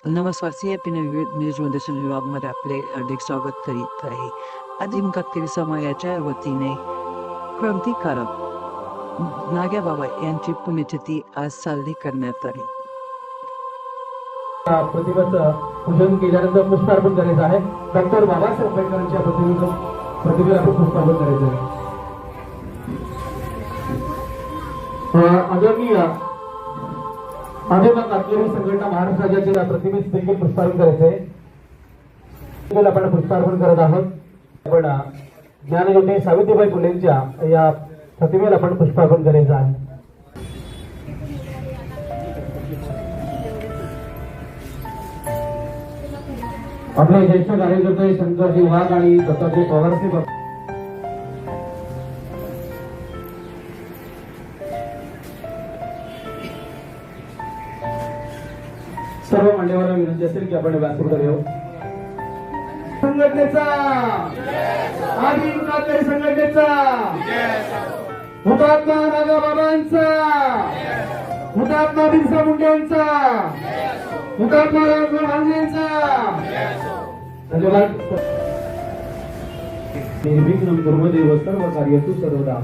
नमस्कार. CFP news मध्ये विभागमध्ये आपले हार्दिक स्वागत करीत आहे. आदिम कातकरी समाजाच्या वतीने क्रांतिकारक नाग्याबाबा यांची पुण्यतिथी आज साजरी करण्यात आली. प्रतिमेचं पूजन केल्यानंतर पुष्पार्पण करायचं आहे. डॉक्टर बाबासाहेब आंबेडकरांच्या प्रतिमेला आपण पुष्पार्पण करायचं आहे. आदरणीय आदिम कातकरी संघटना महाराष्ट्र राज्याच्या प्रतिमेस देखील पुष्पार्पण करायचं आहे. आपण पुष्पार्पण करत आहोत. आपण ज्ञानज्योती सावित्रीबाई फुलेंच्या या प्रतिमेला आपण पुष्पार्पण करायचं आहे. आपले ज्येष्ठ कार्यकर्ते शंकरजी वाघ आणि दत्ताजी पवारचे सर्व मान्यवरांना विनंती असेल की आपण व्यासपीठ करूया. संघटनेचा आदिम कातकरी संघटनेचा हुतात्मा नागाबाबांचा, हुतात्मा बिरसा मुंडेंचा, हुतात्मा गांधींचा धन्यवाद. निर्विघ्नं कुर्मदेव सर्व कार्येषु सर्वदा.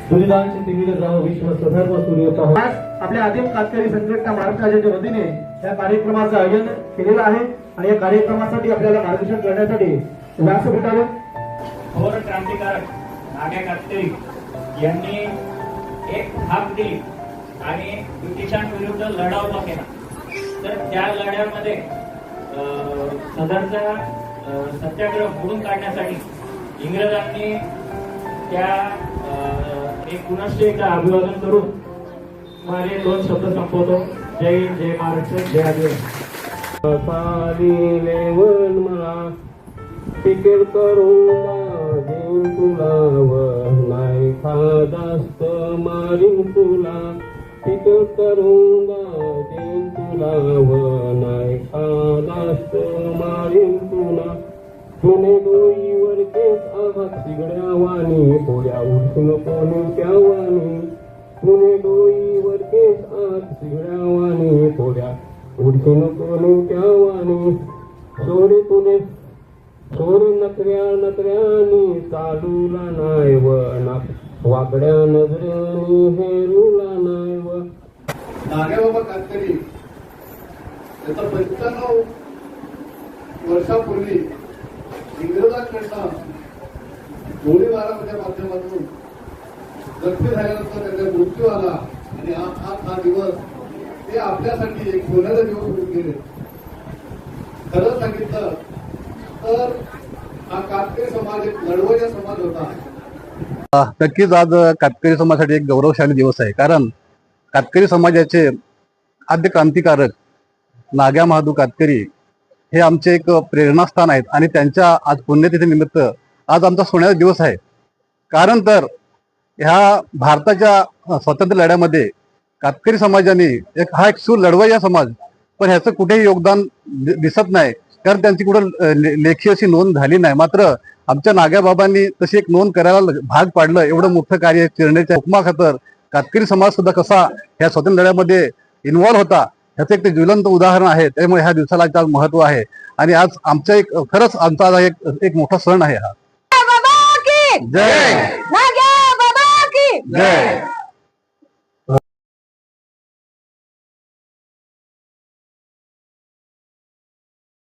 दुरितांचे तिमिर जाव विश्व सर्व सूर्यता. आपल्या आदिम कातकरी संघटना महाराष्ट्र राज्याच्या वतीने या कार्यक्रमाचं आयोजन केलेलं आहे आणि या कार्यक्रमासाठी आपल्याला मार्गदर्शन करण्यासाठी व्यासपीठावर थोर क्रांतिकारक नाग्या कातकरी यांनी एक हाक दिली आणि ब्रिटिशांविरुद्ध लढा उभा केला. तर त्या लढ्यामध्ये सदरचा सत्याग्रह मोडून काढण्यासाठी इंग्रजांनी त्या एक पुनश्च एकदा अभिवादन करून माझे 2 शब्द संपवतो. जय हिंद, जय महाराष्ट्र, जय आदिवासी. लेवन मला तिकीट करून देऊन तुला नाही खादास्त मारीन तुला. तिकीट करून देऊन तुला नाही खादास्त मारीन तुला. पुणे डोईवर केस आहात सिगड्या वाणी पोळ्या उठून कोणत्या वाणी. पुणे डोईवर केस आहात सिगड्या वाणी पोळ्या उठून कोणत्या वाणी. सोरे तुने सोरे नकऱ्या नकऱ्यानी चालूला नाही व वाकड्या नजऱ्यानी हेरूला नाही व. नाग्याबाबा कातकरी याचा 95 वर्षापूर्वी इंग्रजांकडनं गोळीबाराच्या माध्यमातून जखमी झाल्यानंतर त्यांचा मृत्यू आला आणि हा दिवस ते आपल्यासाठी एक सोन्याचा दिवस होऊन गेले. खरं सांगितलं तर हा कातकरी समाज एक लढवय्या समाज होता. नक्कीच आज कातकरी समाजासाठी एक गौरवशाली दिवस आहे. कारण कातकरी समाजाचे आद्य क्रांतिकारक नाग्या महादू कातकरी हे आमचे एक प्रेरणास्थान आहेत आणि त्यांच्या आज पुण्यतिथीनिमित्त आज आमचा सोन्याचा दिवस आहे. कारण तर ह्या भारताच्या स्वातंत्र्य लढ्यामध्ये कातकरी समाजाने हा एक लढवय्या समाज, पण ह्याचं कुठेही योगदान दिसत नाही. कारण त्यांची कुठं लेखी अशी नोंद झाली नाही. मात्र आमच्या नाग्याबाबांनी तशी एक नोंद करायला भाग पाडलं. एवढं मोठं कार्य चिरणेच्या हुकमाखातर कातकरी समाज सुद्धा कसा ह्या स्वातंत्र्य लढ्यामध्ये इन्व्हॉल्व्ह होता ह्याचं एक ते ज्वलंत उदाहरण आहे. त्यामुळे ह्या दिवसाला आज महत्व आहे आणि आज आमच्या खरंच आमचा आज एक मोठा सण आहे हा. जय. जय.